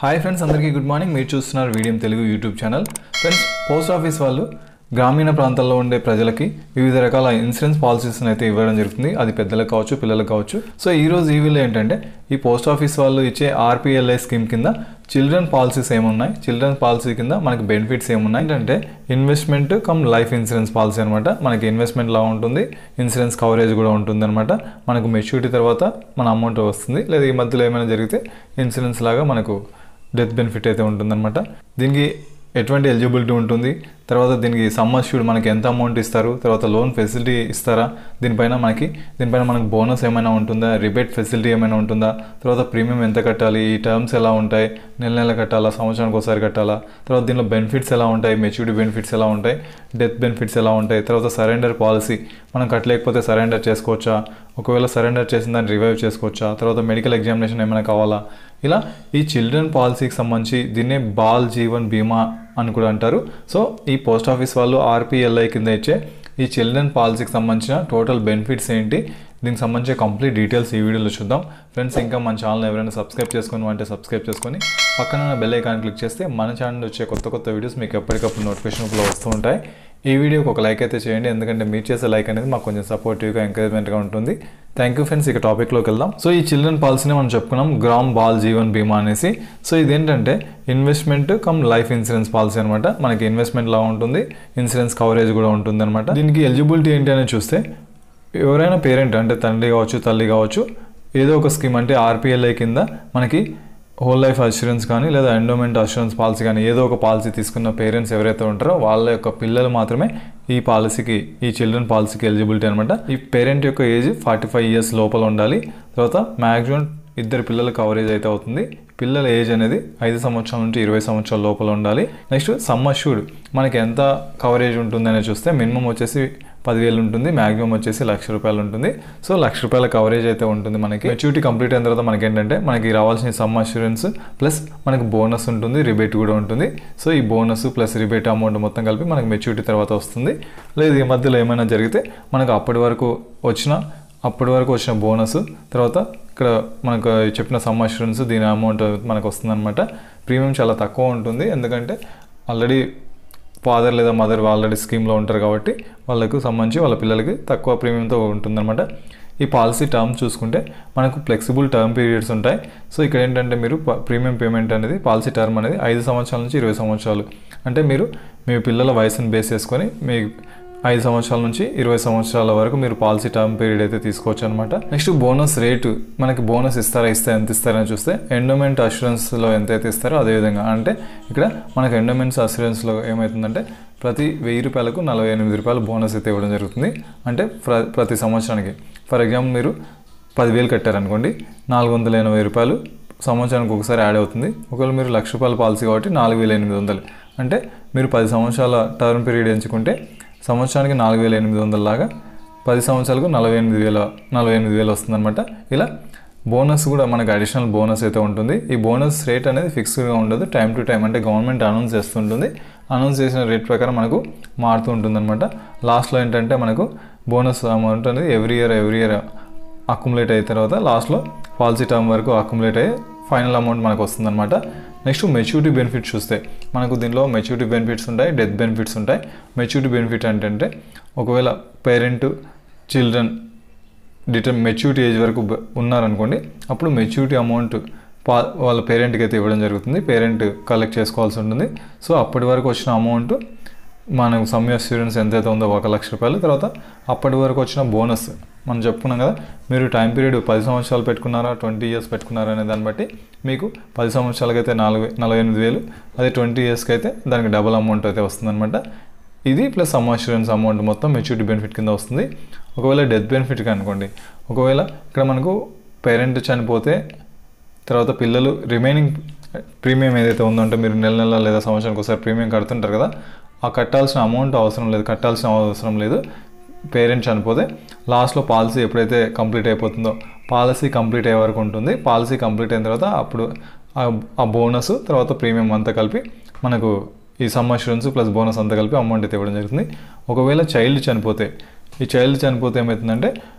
Hi friends, అందరికీ good morning. మీరు చూస్తున్నారు వీడియం Telugu YouTube channel. Friends, post office వాళ్ళు గ్రామీణ ప్రాంతాల్లో ఉండే ప్రజలకి వివిధ రకాల ఇన్సూరెన్స్ పాలసీస్ని అయితే ఇవ్వడం జరుగుతుంది. అది పెద్దలకు కావచ్చు, పిల్లలకు కావచ్చు. సో ఈరోజు ఈ వీడియో ఏంటంటే ఈ పోస్ట్ ఆఫీస్ వాళ్ళు ఇచ్చే ఆర్పిఎల్ఐ స్కీమ్ కింద చిల్డ్రన్ పాలసీస్ ఏమున్నాయి, చిల్డ్రన్ పాలసీ కింద మనకి బెనిఫిట్స్ ఏమున్నాయి అంటే investment come life insurance policy అనమాట. మనకి ఇన్వెస్ట్మెంట్ లా ఉంటుంది, ఇన్సూరెన్స్ కవరేజ్ కూడా ఉంటుంది అనమాట. మనకు మెచ్యూరిటీ తర్వాత మన అమౌంట్ వస్తుంది, లేదా ఈ మధ్యలో ఏమైనా జరిగితే ఇన్సూరెన్స్ లాగా మనకు డెత్ బెనిఫిట్ అయితే ఉంటుందన్నమాట. దీనికి ఎటువంటి ఎలిజిబిలిటీ ఉంటుంది, తర్వాత దీనికి సమ్మర్ష్యూడ్ మనకి ఎంత అమౌంట్ ఇస్తారు, తర్వాత లోన్ ఫెసిలిటీ ఇస్తారా, దీనిపైన మనకు బోనస్ ఏమైనా ఉంటుందా, రిబేట్ ఫెసిలిటీ ఏమైనా ఉంటుందా, తర్వాత ప్రీమియం ఎంత కట్టాలి, ఈ టర్మ్స్ ఎలా ఉంటాయి, నెల కట్టాలా, సంవత్సరానికి ఒకసారి కట్టాలా, తర్వాత దీనిలో బెనిఫిట్స్ ఎలా ఉంటాయి, మెచ్యూరిటీ బెనిఫిట్స్ ఎలా ఉంటాయి, డెత్ బెనిఫిట్స్ ఎలా ఉంటాయి, తర్వాత సరెండర్ పాలసీ మనం కట్టలేకపోతే సరెండర్ చేసుకోవచ్చా, ఒకవేళ సరెండర్ చేసిన దాన్ని రివైవ్ చేసుకోవచ్చా, తర్వాత మెడికల్ ఎగ్జామినేషన్ ఏమైనా కావాలా, ఇలా ఈ చిల్డ్రన్ పాలసీకి సంబంధించి దీన్నే బాల్ జీవన్ బీమా అని కూడా అంటారు. సో ఈ పోస్ట్ ఆఫీస్ వాళ్ళు ఆర్పిఎల్ఐ కింద ఇచ్చే ఈ చిల్డ్రన్ పాలసీకి సంబంధించిన టోటల్ బెనిఫిట్స్ ఏంటి, దీనికి సంబంధించిన కంప్లీట్ డీటెయిల్స్ ఈ వీడియోలో చూద్దాం. ఫ్రెండ్స్, ఇంకా మన ఛానల్ ఎవరైనా సబ్స్క్రైబ్ చేసుకుని అంటే సబ్స్క్రైబ్ చేసుకొని పక్కన ఉన్న బెల్ ఐకాన్ క్లిక్ చేస్తే మన ఛానల్ వచ్చే కొత్త వీడియోస్ మీకు ఎప్పటికప్పుడు నోటిఫికేషన్ ఫ్లో వస్తూ ఉంటాయి. ఈ వీడియోకి ఒక లైక్ అయితే చేయండి, ఎందుకంటే మీరు చేసే లైక్ అనేది మాకు కొంచెం సపోర్టివ్గా ఎంకరేజ్మెంట్గా ఉంటుంది. Thank you friends. ఇక టాపిక్లోకి వెళ్దాం. సో ఈ చిల్డ్రన్ పాలసీని మనం చెప్పుకున్నాం, గ్రామ్ బాల్ జీవన్ బీమా అనేసి. సో ఇదేంటంటే investment come life insurance policy అనమాట. మనకి ఇన్వెస్ట్మెంట్ లా ఉంటుంది, ఇన్సూరెన్స్ కవరేజ్ కూడా ఉంటుంది అనమాట. దీనికి ఎలిజిబిలిటీ ఏంటి అని చూస్తే ఎవరైనా పేరెంట్ అంటే తండ్రి కావచ్చు, తల్లి కావచ్చు, ఏదో ఒక స్కీమ్ అంటే ఆర్పిఎల్ఐ కింద మనకి హోల్ లైఫ్ అష్యూరెన్స్ కానీ లేదా ఎండోమెంట్ అష్యూరెన్స్ పాలసీ కానీ ఏదో ఒక పాలసీ తీసుకున్న పేరెంట్స్ ఎవరైతే ఉంటారో వాళ్ళ యొక్క పిల్లలు మాత్రమే ఈ పాలసీకి, ఈ చిల్డ్రన్ పాలసీకి ఎలిజిబిలిటీ అనమాట. ఈ పేరెంట్ యొక్క ఏజ్ 45 years లోపల ఉండాలి. తర్వాత మ్యాక్సిమం 2 పిల్లల కవరేజ్ అయితే అవుతుంది. పిల్లల ఏజ్ అనేది 5 సంవత్సరాల నుంచి 20 సంవత్సరాల లోపల ఉండాలి. నెక్స్ట్ సమ్మర్ష్యూడ్ మనకి ఎంత కవరేజ్ ఉంటుందని చూస్తే మినిమం వచ్చేసి 10,000 ఉంటుంది, మ్యాక్సిమం వచ్చేసి ₹1,00,000 ఉంటుంది. సో ₹1,00,000 కవరేజ్ అయితే ఉంటుంది. మనకి మెచ్యూరిటీ కంప్లీట్ అయిన తర్వాత మనకి ఏంటంటే మనకి రావాల్సిన సమ్ అష్యూరెన్స్ ప్లస్ మనకి బోనస్ ఉంటుంది, రిబేట్ కూడా ఉంటుంది. సో ఈ బోనస్ ప్లస్ రిబేట్ అమౌంట్ మొత్తం కలిపి మనకి మెచ్యూరిటీ తర్వాత వస్తుంది. లేదు ఈ మధ్యలో ఏమైనా జరిగితే మనకు అప్పటి వరకు వచ్చిన బోనస్, తర్వాత ఇక్కడ మనకు చెప్పిన సమ్ అష్యూరెన్స్ దీని అమౌంట్ మనకు వస్తుందన్నమాట. ప్రీమియం చాలా తక్కువ ఉంటుంది, ఎందుకంటే ఆల్రెడీ ఫాదర్ లేదా మదర్ ఆల్రెడీ స్కీమ్లో ఉంటారు కాబట్టి వాళ్ళకు సంబంధించి వాళ్ళ పిల్లలకి తక్కువ ప్రీమియంతో ఉంటుందన్నమాట. ఈ పాలసీ టర్మ్ చూసుకుంటే మనకు ఫ్లెక్సిబుల్ టర్మ్ పీరియడ్స్ ఉంటాయి. సో ఇక్కడ ఏంటంటే మీరు ప్రీమియం పేమెంట్ అనేది పాలసీ టర్మ్ అనేది 5 సంవత్సరాల నుంచి 20 సంవత్సరాలు అంటే మీరు మీ పిల్లల వయసును బేస్ చేసుకొని మీ 5 సంవత్సరాల నుంచి 20 సంవత్సరాల వరకు మీరు పాలసీ టర్మ్ పీరియడ్ అయితే తీసుకోవచ్చు అనమాట. నెక్స్ట్ బోనస్ రేటు, మనకి బోనస్ ఎంత ఇస్తారని చూస్తే ఎండోమెంట్ అష్యూరెన్స్లో ఎంత అయితే ఇస్తారో అదేవిధంగా, అంటే ఇక్కడ మనకు ఎండోమెంట్స్ అష్యూరెన్స్లో ఏమవుతుందంటే ప్రతి ₹1,000కు ₹48 బోనస్ అయితే ఇవ్వడం జరుగుతుంది. అంటే ప్రతి సంవత్సరానికి ఫర్ ఎగ్జాంపుల్ మీరు 10,000 కట్టారనుకోండి, ₹480 సంవత్సరానికి ఒకసారి యాడ్ అవుతుంది. ఒకవేళ మీరు ₹1,00,000 పాలసీ కాబట్టి 4,800, అంటే మీరు 10 సంవత్సరాల టర్మ్ పీరియడ్ ఎంచుకుంటే సంవత్సరానికి 4,800 లాగా 10 సంవత్సరాలకు 48,000 వస్తుందన్నమాట. ఇలా బోనస్ కూడా మనకు అడిషనల్ బోనస్ అయితే ఉంటుంది. ఈ బోనస్ రేట్ అనేది ఫిక్స్డ్గా ఉండదు, టైం టు టైం అంటే గవర్నమెంట్ అనౌన్స్ చేస్తుంటుంది. అనౌన్స్ చేసిన రేట్ ప్రకారం మనకు మారుతూ ఉంటుందన్నమాట. లాస్ట్లో ఏంటంటే మనకు బోనస్ అమౌంట్ అనేది ఎవ్రీ ఇయర్ అక్యుములేట్ అయిన తర్వాత లాస్ట్లో పాలసీ టర్మ్ వరకు అక్యుములేట్ అయ్యి ఫైనల్ అమౌంట్ మనకు వస్తుందన్నమాట. నెక్స్ట్ మెచ్యూరిటీ బెనిఫిట్స్ చూస్తే మనకు దీనిలో మెచ్యూరిటీ బెనిఫిట్స్ ఉంటాయి, డెత్ బెనిఫిట్స్ ఉంటాయి. మెచ్యూరిటీ బెనిఫిట్ అంటే ఒకవేళ పేరెంట్ చిల్డ్రన్ మెచ్యూరిటీ ఏజ్ వరకు ఉన్నారనుకోండి, అప్పుడు మెచ్యూరిటీ అమౌంట్ వాళ్ళ పేరెంట్కి అయితే ఇవ్వడం జరుగుతుంది. పేరెంట్ కలెక్ట్ చేసుకోవాల్సి ఉంటుంది. సో అప్పటి వరకు వచ్చిన అమౌంట్ మనకు సమ్ అష్యూరెన్స్ ఎంతైతే ఉందో ₹1,00,000, తర్వాత అప్పటి వరకు వచ్చిన బోనస్ మనం చెప్పుకున్నాం కదా, మీరు టైం పీరియడ్ 10 సంవత్సరాలు పెట్టుకున్నారా 20 years పెట్టుకున్నారా అనే దాన్ని బట్టి మీకు 10 సంవత్సరాలకి అయితే 48,000, అదే 20 yearsకి అయితే దానికి డబుల్ అమౌంట్ అయితే వస్తుందన్నమాట. ఇది ప్లస్ సమ్ అష్యూరెన్స్ అమౌంట్ మొత్తం మెచ్యూరిటీ బెనిఫిట్ కింద వస్తుంది. ఒకవేళ డెత్ బెనిఫిట్కి అనుకోండి, ఒకవేళ ఇక్కడ మనకు పేరెంట్ చనిపోతే తర్వాత పిల్లలు రిమైనింగ్ ప్రీమియం ఏదైతే ఉందంటే మీరు నెల లేదా సంవత్సరానికి ఒకసారి ప్రీమియం కడుతుంటారు కదా, ఆ కట్టాల్సిన అవసరం లేదు. పేరెంట్ చనిపోతే లాస్ట్లో పాలసీ ఎప్పుడైతే కంప్లీట్ అయిపోతుందో, పాలసీ కంప్లీట్ అయ్యే వరకు ఉంటుంది. పాలసీ కంప్లీట్ అయిన తర్వాత అప్పుడు ఆ బోనస్ తర్వాత ప్రీమియం అంతా కలిపి మనకు ఈ సమ్ అష్యూరెన్స్ ప్లస్ బోనస్ అంతా కలిపి అమౌంట్ అయితే ఇవ్వడం జరుగుతుంది. ఒకవేళ చైల్డ్ చనిపోతే ఏమవుతుందంటే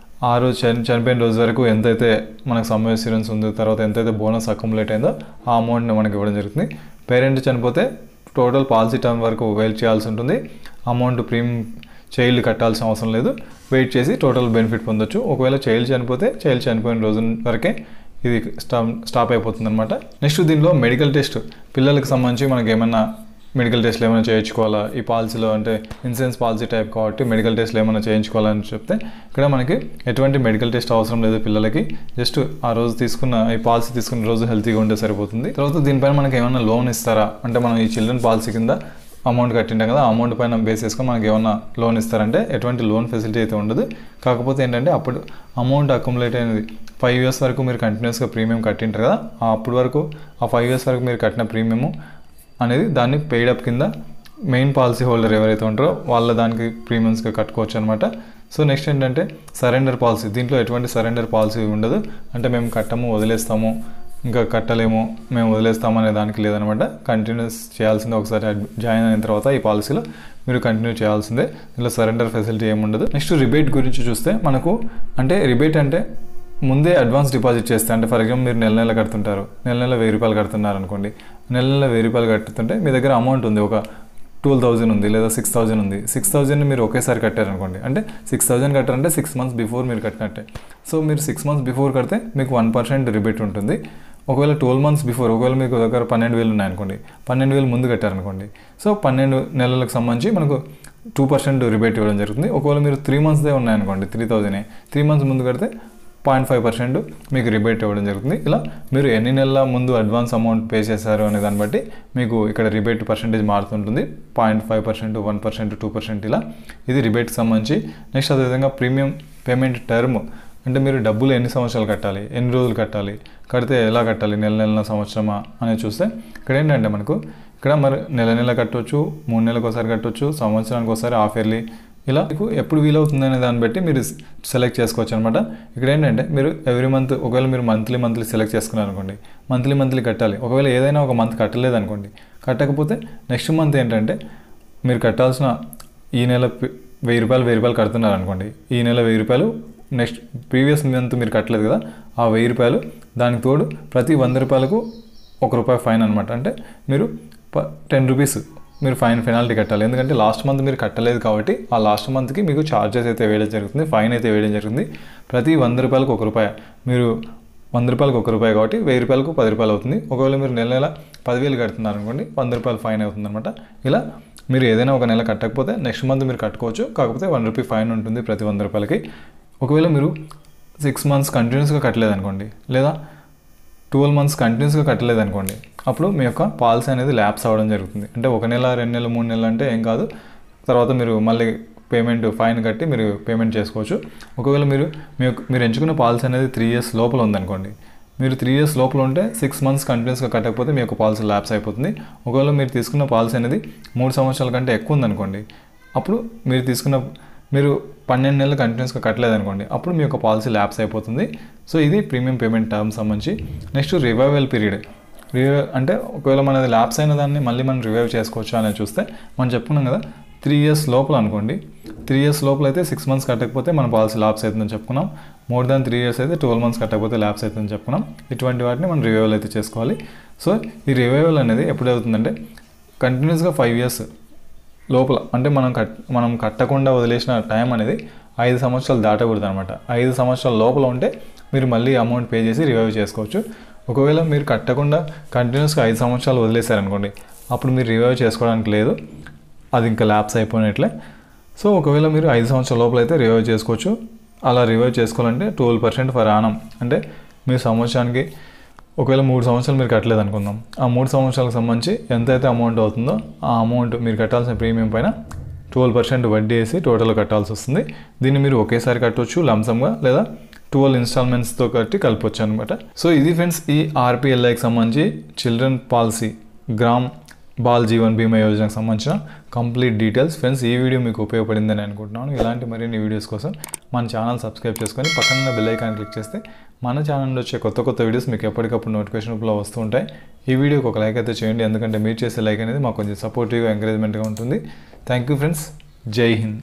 ఆ రోజు చనిపోయిన రోజు వరకు ఎంతైతే మనకు సమ్ అష్యూరెన్స్ ఉందో, తర్వాత ఎంతైతే బోనస్ అక్యుములేట్ అయిందో ఆ అమౌంట్ని మనకి ఇవ్వడం జరుగుతుంది. పేరెంట్ చనిపోతే టోటల్ పాలసీ టర్మ్ వరకు వెయిట్ చేయాల్సి ఉంటుంది. అమౌంట్ ప్రీమియం చైల్డ్ కట్టాల్సిన అవసరం లేదు, వెయిట్ చేసి టోటల్ బెనిఫిట్ పొందొచ్చు. ఒకవేళ చైల్డ్ చనిపోతే చైల్డ్ చనిపోయిన రోజు వరకే ఇది స్టాప్ అయిపోతుంది అనమాట. నెక్స్ట్ దీనిలో మెడికల్ టెస్ట్, పిల్లలకు సంబంధించి మనకి ఏమైనా మెడికల్ టెస్ట్లు ఏమైనా చేయించుకోవాలా ఈ పాలసీలో, అంటే ఇన్సూరెన్స్ పాలసీ టైప్ కాబట్టి మెడికల్ టెస్ట్లు ఏమైనా చేయించుకోవాలని చెప్తే ఇక్కడ మనకి ఎటువంటి మెడికల్ టెస్ట్ అవసరం లేదు పిల్లలకి. జస్ట్ ఆ రోజు ఈ పాలసీ తీసుకున్న రోజు హెల్తీగా ఉంటే సరిపోతుంది. తర్వాత దీనిపైన మనకి ఏమైనా లోన్ ఇస్తారా అంటే, మనం ఈ చిల్డ్రన్ పాలసీ కింద అమౌంట్ కట్టింటాం కదా, అమౌంట్ పైన బేస్ చేసుకొని మనకి ఏమైనా లోన్ ఇస్తారంటే ఎటువంటి లోన్ ఫెసిలిటీ అయితే ఉండదు. కాకపోతే ఏంటంటే అప్పుడు అమౌంట్ అక్యుములేట్ అయినది 5 years వరకు మీరు కంటిన్యూస్గా ప్రీమియం కట్టింటారు కదా, అప్పటి వరకు ఆ 5 years వరకు మీరు కట్టిన ప్రీమియము అనేది దాన్ని పెయిడ్ అప్ కింద మెయిన్ పాలసీ హోల్డర్ ఎవరైతే ఉంటారో వాళ్ళ దానికి ప్రీమియమ్స్గా కట్టుకోవచ్చు అనమాట. సో నెక్స్ట్ ఏంటంటే సరెండర్ పాలసీ. దీంట్లో ఎటువంటి సరెండర్ పాలసీ ఉండదు, అంటే మేము కట్టము వదిలేస్తాము, ఇంకా కట్టలేము మేము వదిలేస్తాము అనే దానికి లేదనమాట. కంటిన్యూస్ చేయాల్సిందే. ఒకసారి జాయిన్ అయిన తర్వాత ఈ పాలసీలో మీరు కంటిన్యూ చేయాల్సిందే. ఇలా సరెండర్ ఫెసిలిటీ ఏముండదు. నెక్స్ట్ రిబేట్ గురించి చూస్తే మనకు అంటే రిబేట్ అంటే ముందే అడ్వాన్స్ డిపాజిట్ చేస్తే, అంటే ఫర్ ఎగ్జాంపుల్ మీరు నెల కడుతుంటారు, నెల 1000 రూపాయలు కడుతున్నారు అనుకోండి. నెల 1000 రూపాయలు కట్టుతుంటే మీ దగ్గర అమౌంట్ ఉంది, ఒక 12,000 ఉంది లేదా 6,000 ఉంది. 6,000 మీరు ఒకేసారి కట్టారనుకోండి, అంటే 6,000 కట్టారంటే 6 months బిఫోర్ మీరు కట్టినట్టే. సో మీరు 6 months బిఫోర్ కడితే మీకు 1% రిబేట్ ఉంటుంది. ఒకవేళ 12 months బిఫోర్, ఒకవేళ మీకు దగ్గర 12,000 ఉన్నాయనుకోండి, 12,000 ముందు కట్టారనుకోండి, సో 12 నెలలకు సంబంధించి మనకు 2% రిబేట్ ఇవ్వడం జరుగుతుంది. ఒకవేళ మీరు 3 monthsదే ఉన్నాయనుకోండి, 3,000 3 months ముందు కడితే 0.5% మీకు రిబేట్ ఇవ్వడం జరుగుతుంది. ఇలా మీరు ఎన్ని నెలల ముందు అడ్వాన్స్ అమౌంట్ పే చేశారు అనే దాన్ని బట్టి మీకు ఇక్కడ రిబేట్ పర్సెంటేజ్ మారుతుంటుంది. 0.5%, 1%, 2% ఇలా ఇది రిబేట్కి సంబంధించి. నెక్స్ట్ అదేవిధంగా ప్రీమియం పేమెంట్ టర్మ్, అంటే మీరు డబ్బులు ఎన్ని సంవత్సరాలు కట్టాలి, ఎన్ని రోజులు కట్టాలి, కడితే ఎలా కట్టాలి, నెల సంవత్సరమా అనేది చూస్తే ఇక్కడ ఏంటంటే మనకు ఇక్కడ మరి నెల కట్టవచ్చు, 3 నెలలకు ఒకసారి కట్టవచ్చు, సంవత్సరానికి ఒకసారి హాఫ్ ఇయర్లీ, ఇలా మీకు ఎప్పుడు వీలవుతుందనే దాన్ని బట్టి మీరు సెలెక్ట్ చేసుకోవచ్చు అనమాట. ఇక్కడ ఏంటంటే మీరు ఎవ్రీ మంత్, ఒకవేళ మీరు మంత్లీ సెలెక్ట్ చేసుకున్నారు అనుకోండి, మంత్లీ కట్టాలి. ఒకవేళ ఏదైనా ఒక మంత్ కట్టలేదు అనుకోండి, కట్టకపోతే నెక్స్ట్ మంత్ ఏంటంటే మీరు కట్టాల్సిన ఈ నెల 1000 రూపాయలు కడుతున్నారు అనుకోండి, ఈ నెల 1000 రూపాయలు, నెక్స్ట్ ప్రీవియస్ మంత్ మీరు కట్టలేదు కదా ఆ 1000 రూపాయలు, దానికి తోడు ప్రతి 100 రూపాయలకు ₹1 ఫైన్ అనమాట. అంటే మీరు 10 రూపీస్ మీరు పెనాల్టీ కట్టాలి. ఎందుకంటే లాస్ట్ మంత్ మీరు కట్టలేదు కాబట్టి ఆ లాస్ట్ మంత్కి మీకు ఛార్జెస్ అయితే వేయడం జరుగుతుంది, ఫైన్ అయితే వేయడం జరుగుతుంది. ప్రతి 100 రూపాయలకు ₹1, మీరు 100 రూపాయలకు ₹1 కాబట్టి 1000 రూపాయలకు ₹10 అవుతుంది. ఒకవేళ మీరు నెల 10,000 కడుతున్నారు అనుకోండి, ₹100 ఫైన్ అవుతుంది అనమాట. ఇలా మీరు ఏదైనా ఒక నెల కట్టకపోతే నెక్స్ట్ మంత్ మీరు కట్టుకోవచ్చు, కాకపోతే ₹1 ఫైన్ ఉంటుంది ప్రతి 100 రూపాయలకి. ఒకవేళ మీరు 6 months కంటిన్యూస్గా కట్టలేదనుకోండి, లేదా 12 months కంటిన్యూస్గా కట్టలేదనుకోండి, అప్పుడు మీ యొక్క పాలసీ అనేది ల్యాప్స్ అవ్వడం జరుగుతుంది. అంటే 1 నెల, 2 నెలలు, 3 నెలలు అంటే ఏం కాదు, తర్వాత మీరు మళ్ళీ ఫైన్ కట్టి మీరు పేమెంట్ చేసుకోవచ్చు. ఒకవేళ మీరు ఎంచుకున్న పాలసీ అనేది 3 years లోపల ఉందనుకోండి, మీరు 3 years లోపల ఉంటే 6 months కంటిన్యూస్గా కట్టకపోతే మీ యొక్క పాలసీ ల్యాప్స్ అయిపోతుంది. ఒకవేళ మీరు తీసుకున్న పాలసీ అనేది 3 సంవత్సరాల కంటే ఎక్కువ ఉందనుకోండి, అప్పుడు మీరు 12 నెలలు కంటిన్యూస్గా కట్టలేదనుకోండి, అప్పుడు మీ యొక్క పాలసీ ల్యాప్స్ అయిపోతుంది. సో ఇది ప్రీమియం పేమెంట్ టర్మ్ సంబంధించి. Next revival period. అంటే ఒకవేళ మనది ల్యాప్స్ అయిన దాన్ని మళ్ళీ మనం రివైవ్ చేసుకోవచ్చు అనేది చూస్తే, మనం చెప్పుకున్నాం కదా 3 years లోపల అనుకోండి, 3 years లోపల అయితే 6 months కట్టకపోతే మన పాలసీ ల్యాప్స్ అవుతుందని చెప్పుకున్నాం. మోర్ దాన్ 3 years అయితే 12 months కట్టకపోతే ల్యాప్స్ అవుతుందని చెప్పుకున్నాం. ఇటువంటి వాటిని మనం రివైవల్ అయితే చేసుకోవాలి. సో ఈ రివైవల్ అనేది ఎప్పుడు అవుతుందంటే కంటిన్యూస్గా 5 years లోపల, అంటే మనం కట్టకుండా వదిలేసిన టైం అనేది 5 సంవత్సరాలు దాటకూడదు అనమాట. 5 సంవత్సరాల లోపల ఉంటే మీరు మళ్ళీ అమౌంట్ పే చేసి రివైవ్ చేసుకోవచ్చు. ఒకవేళ మీరు కట్టకుండా కంటిన్యూస్గా 5 సంవత్సరాలు వదిలేశారనుకోండి, అప్పుడు మీరు రివైవ్ చేసుకోవడానికి లేదు, అది ఇంకా ల్యాప్స్ అయిపోయినట్లే. సో ఒకవేళ మీరు 5 సంవత్సరాల లోపల అయితే రివైవ్ చేసుకోవచ్చు. అలా రివైవ్ చేసుకోవాలంటే 12% ఫర్ యానం, అంటే మీరు సంవత్సరానికి ఒకవేళ 3 సంవత్సరాలు మీరు కట్టలేదు అనుకుందాం, ఆ 3 సంవత్సరాలకు సంబంధించి ఎంతైతే అమౌంట్ అవుతుందో ఆ అమౌంట్ మీరు కట్టాల్సిన ప్రీమియం పైన 12% వడ్డీ వేసి టోటల్ కట్టాల్సి వస్తుంది. దీన్ని మీరు ఒకేసారి కట్టవచ్చు లంసమ్గా, లేదా 12 ఇన్స్టాల్మెంట్స్తో కట్టి కలపొచ్చు అనమాట. సో ఇది ఫ్రెండ్స్ ఈ ఆర్పిఎల్ఐకి సంబంధించి children policy gram ball Jeevan బీమా యోజనకు సంబంధించిన కంప్లీట్ డీటెయిల్స్. ఫ్రెండ్స్ ఈ వీడియో మీకు ఉపయోగపడిందని అనుకుంటున్నాను. ఇలాంటి మరిన్ని వీడియోస్ కోసం మన ఛానల్ సబ్స్క్రైబ్ చేసుకొని పక్కన బెల్ ఐకాన్ క్లిక్ చేస్తే మన ఛానల్లో వచ్చే కొత్త వీడియోస్ మీకు ఎప్పటికప్పుడు నోటిఫికేషన్ రూపంలో వస్తూ ఉంటాయి. ఈ వీడియోకి ఒక లైక్ అయితే చేయండి, ఎందుకంటే మీరు చేసే లైక్ అనేది మాకు కొంచెం సపోర్టివ్గా ఎంకరేజ్మెంట్గా ఉంటుంది. Thank you friends. జై హింద్.